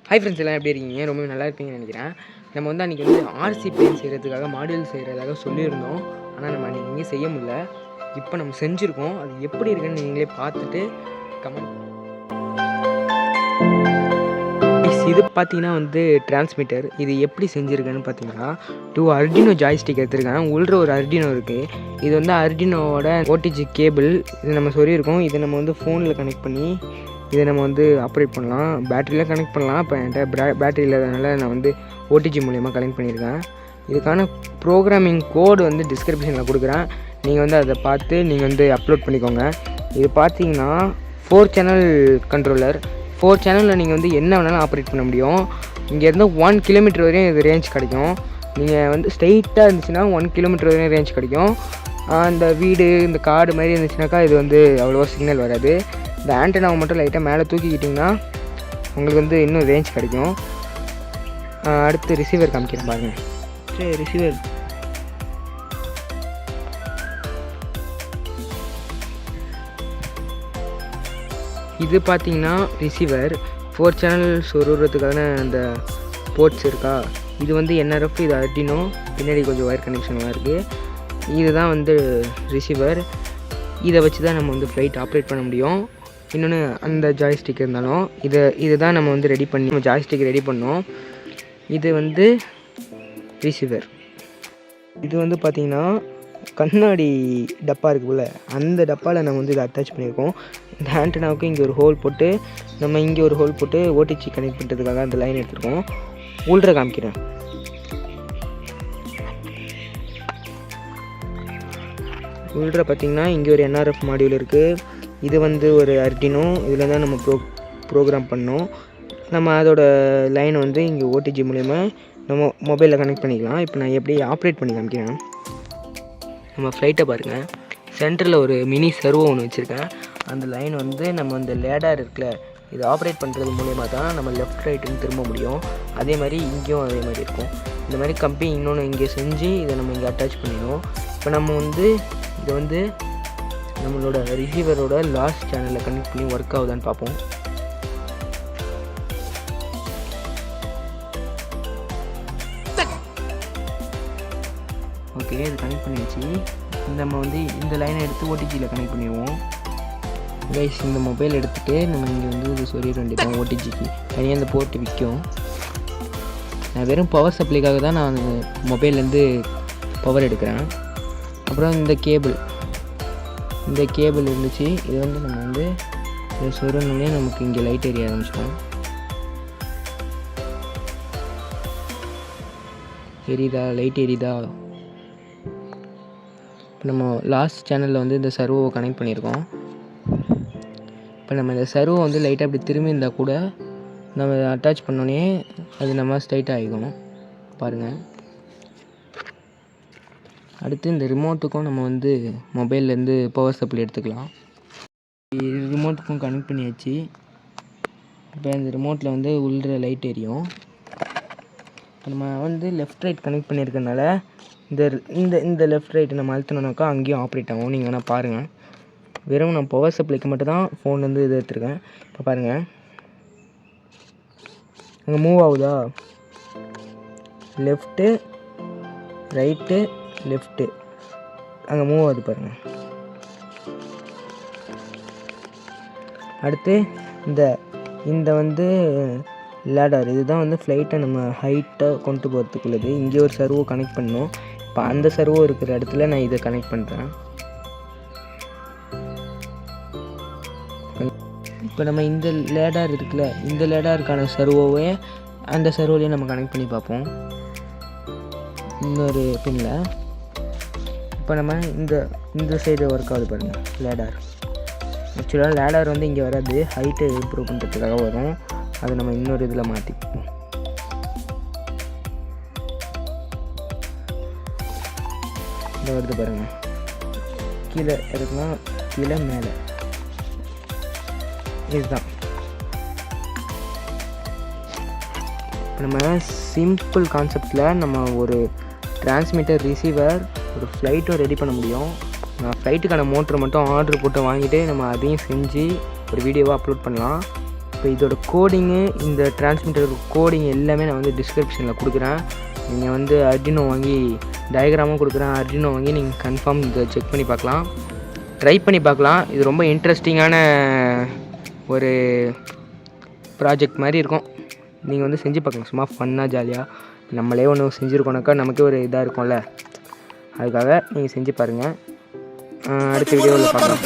Hi friends எல்லாம் எப்படி இருக்கீங்க? ரொம்ப நல்லா இருப்பீங்கன்னு நினைக்கிறேன். நம்ம வந்து அன்றைக்கி ஆர்சி பெயிண்ட் செய்கிறதுக்காக மாடியூல் செய்கிறதாக சொல்லியிருந்தோம். ஆனால் நம்ம அன்றைக்கி இங்கே செய்ய முடியல. இப்போ நம்ம செஞ்சுருக்கோம். அது எப்படி இருக்குன்னு நீங்களே பார்த்துட்டு கமெண்ட். இது பார்த்தீங்கன்னா டிரான்ஸ்மிட்டர். இது எப்படி செஞ்சுருக்கேன்னு பார்த்தீங்கன்னா 2 அர்டினோ ஜாய்ஸ்டிக் எடுத்துருக்கேன். உள்ள ஒரு அர்டினோ இருக்குது. இது அர்டினோவோட ஓடிஜி கேபிள். இது நம்ம சொல்லியிருக்கோம். இதை நம்ம ஃபோனில் கனெக்ட் பண்ணி இதை நம்ம ஆப்ரேட் பண்ணலாம். பேட்டரியில் கனெக்ட் பண்ணலாம். இப்போ என்கிட்ட பேட்டரி இல்லாதனால நான் ஓடிஜி மூலயமா கனெக்ட் பண்ணியிருக்கேன். இதுக்கான ப்ரோக்ராமிங் கோடு டிஸ்கிரிப்ஷனில் கொடுக்குறேன். நீங்கள் அதை பார்த்து நீங்கள் அப்லோட் பண்ணிக்கோங்க. இது பார்த்தீங்கன்னா 4 சேனல் கண்ட்ரோலர். 4 சேனலில் நீங்கள் என்ன வேணாலும் ஆப்ரேட் பண்ண முடியும். இங்கேருந்து 1 கிலோமீட்டர் வரையும் இது ரேஞ்ச் கிடைக்கும். நீங்கள் ஸ்ட்ரெயிட்டாக இருந்துச்சுன்னா 1 கிலோமீட்டர் வரையும் ரேஞ்ச் கிடைக்கும். இந்த வீடு இந்த காடு மாதிரி இருந்துச்சுனாக்கா இது அவ்வளோவா சிக்னல் வராது. இந்த ஆண்டனாவை மட்டும் லைட்டாக மேலே தூக்கிக்கிட்டிங்கன்னா உங்களுக்கு இன்னும் ரேஞ்ச் கிடைக்கும். அடுத்து ரிசீவர் காமிக்கிறேன் பாருங்கள். சரி, ரிசீவர் இது பார்த்தீங்கன்னா ரிசீவர் 4 சேனல் சொருகிறதுக்கான அந்த போர்ட்ஸ் இருக்கா. இது என்ஆர்எஃப், இது அர்டினோ, பின்னாடி கொஞ்சம் ஒயர் கனெக்ஷன்லாம் இருக்குது. இதுதான் ரிசீவர். இதை வச்சு தான் நம்ம ஃப்ளைட் ஆப்ரேட் பண்ண முடியும். இன்னொன்று அந்த ஜாய்ஸ்டிக் இருந்தாலும் இதுதான் நம்ம ரெடி பண்ணி நம்ம ஜாய்ஸ்டிக் ரெடி பண்ணோம். இது ரிசீவர். இது பார்த்திங்கன்னா கண்ணாடி டப்பா இருக்குல்ல, அந்த டப்பாவில் நம்ம இதை அட்டாச் பண்ணியிருக்கோம். இந்த ஆண்டனாவுக்கு இங்கே ஒரு ஹோல் போட்டு நம்ம இங்கே ஒரு ஹோல் போட்டு ஓடிஜி கனெக்ட் பண்ணுறதுக்காக அந்த லைன் எடுத்துருக்கோம். உள்ற காமிக்கிறேன். உள்ற பார்த்திங்கன்னா இங்கே ஒரு என்ஆர்எஃப் மாடியூல் இருக்குது. இது ஒரு அர்டினோ. இதில் தான் நம்ம ப்ரோக்ராம் பண்ணோம். நம்ம அதோட லைன் இங்கே ஓடிஜி மூலயமா நம்ம மொபைலில் கனெக்ட் பண்ணிக்கலாம். இப்போ நான் எப்படி ஆப்ரேட் பண்ணி காமிக்கிறேன். நம்ம ஃப்ளைட்டை பாருங்கள். சென்டரில் ஒரு மினி சர்வோ ஒன்று வச்சுருக்கேன். அந்த லைன் நம்ம அந்த லேடார் இருக்குல்ல, இது ஆப்ரேட் பண்ணுறது மூலயமா தான் நம்ம லெஃப்ட் ரைட்டுன்னு திரும்ப முடியும். அதே மாதிரி இங்கேயும் அதே மாதிரி இருக்கும். இந்த மாதிரி கம்பி இன்னொன்று இங்கே செஞ்சு இதை நம்ம இங்கே அட்டாச் பண்ணிடுவோம். இப்போ நம்ம இதை நம்மளோட ரிசீவரோட லாஸ்ட் சேனலில் கனெக்ட் பண்ணி ஒர்க் ஆகுதான்னு பார்ப்போம். ஓகே, இது கனெக்ட் பண்ணிடுச்சு. நம்ம இந்த லைனை எடுத்து ஓடிஜியில் கனெக்ட் பண்ணிடுவோம். கைஸ், இந்த மொபைல் எடுத்துகிட்டு நம்ம இங்கே இது சொல்லிட வேண்டியதான். ஓடிஜிக்கு தனியாக இந்த போர்ட்டு விற்கும். நான் வெறும் பவர் சப்ளைக்காக தான் நான் அந்த மொபைல்லேருந்து பவர் எடுக்கிறேன். அப்புறம் இந்த கேபிள் இருந்துச்சு. இது நம்ம இதை சொருனோடனே நமக்கு இங்கே லைட் எரிய ஆரம்பிச்சிடும். எரியுதா? லைட் எரியுதா? இப்போ நம்ம லாஸ்ட் சேனலில் இந்த சர்வோவை கனெக்ட் பண்ணியிருக்கோம். இப்போ நம்ம இந்த சர்வோ லைட்டாக அப்படி திரும்பி இருந்தால் கூட நம்ம அட்டாச் பண்ணோன்னே அது நம்ம ஸ்ட்ரைட்டாக ஆகிக்கணும். பாருங்கள். அடுத்து இந்த ரிமோட்டுக்கும் நம்ம மொபைல்லேருந்து பவர் சப்ளை எடுத்துக்கலாம். ரிமோட்டுக்கும் கனெக்ட் பண்ணியாச்சு. இப்போ இந்த ரிமோட்டில் உள்ள லைட் எரியும். இப்போ நம்ம லெஃப்ட் ரைட் கனெக்ட் பண்ணியிருக்கனால இந்த லெஃப்ட் ரைட்டு நம்ம அழுத்தினோம்னாக்கா அங்கேயும் ஆப்ரேட் ஆகும். நீங்கள் வேணால் பாருங்கள். வெறும் நான் பவர் சப்ளைக்கு மட்டும் தான் ஃபோன் இது எடுத்துருக்கேன். இப்போ பாருங்கள், அங்கே மூவ் ஆகுதா? லெஃப்ட்டு ரைட்டு லெஃப்ட்டு அங்கே மூவ் ஆகுது பாருங்கள். அடுத்து இந்த லேடர். இதுதான் ஃப்ளைட்டை நம்ம ஹைட்டாக கொண்டு போகிறதுக்குள்ளது. இங்கே ஒரு சர்வோ கனெக்ட் பண்ணணும். இப்போ அந்த சர்வோ இருக்கிற இடத்துல நான் இதை கனெக்ட் பண்ணுறேன். இப்போ நம்ம இந்த லேடார் இருக்குல்ல, இந்த லேடாருக்கான சர்வோவே அந்த சர்வோலையே நம்ம கனெக்ட் பண்ணி பார்ப்போம். இன்னொரு பின்னில் இப்போ நம்ம இந்த சைடு ஒர்க் ஆகுது பாருங்கள். லேடார் ஆக்சுவலாக லேடார் இங்கே வராது, ஹைட்டை இம்ப்ரூவ் பண்ணுறதுக்காக வரும். அதை நம்ம இன்னொரு இதில் மாற்றிப்போம். இந்த வருது பாருங்கள். கீழே இருக்கலாம், கீழே மேலே. இதுதான் இப்போ நம்ம சிம்பிள் கான்செப்டில் நம்ம ஒரு டிரான்ஸ்மிட்டர், ரிசீவர், ஒரு ஃப்ளைட்டும் ரெடி பண்ண முடியும். நான் ஃப்ளைட்டுக்கான மோட்டரை மட்டும் ஆர்டர் போட்டு வாங்கிட்டு நம்ம அதையும் செஞ்சு ஒரு வீடியோவாக அப்லோட் பண்ணலாம். இப்போ இதோட கோடிங்கு, இந்த டிரான்ஸ்மிட்டர் கோடிங் எல்லாமே நான் வந்து டிஸ்கிரிப்ஷனில் கொடுக்குறேன். நீங்கள் வந்து அர்டினோ வாங்கி டயக்ராமும் கொடுக்குறேன். அர்டினோ வாங்கி நீங்கள் கன்ஃபார்ம் இதை செக் பண்ணி பார்க்கலாம், ட்ரை பண்ணி பார்க்கலாம். இது ரொம்ப இன்ட்ரெஸ்டிங்கான ஒரு ப்ராஜெக்ட் மாதிரி இருக்கும். நீங்கள் வந்து செஞ்சு பார்க்கலாம், சும்மா ஃபன்னாக ஜாலியாக. நம்மளே ஒன்று செஞ்சுருக்கோனாக்கா நமக்கே ஒரு இதாக இருக்கும்ல, அதுக்காக நீங்கள் செஞ்சு பாருங்கள். அடுத்த வீடியோவில் பார்க்கலாம்.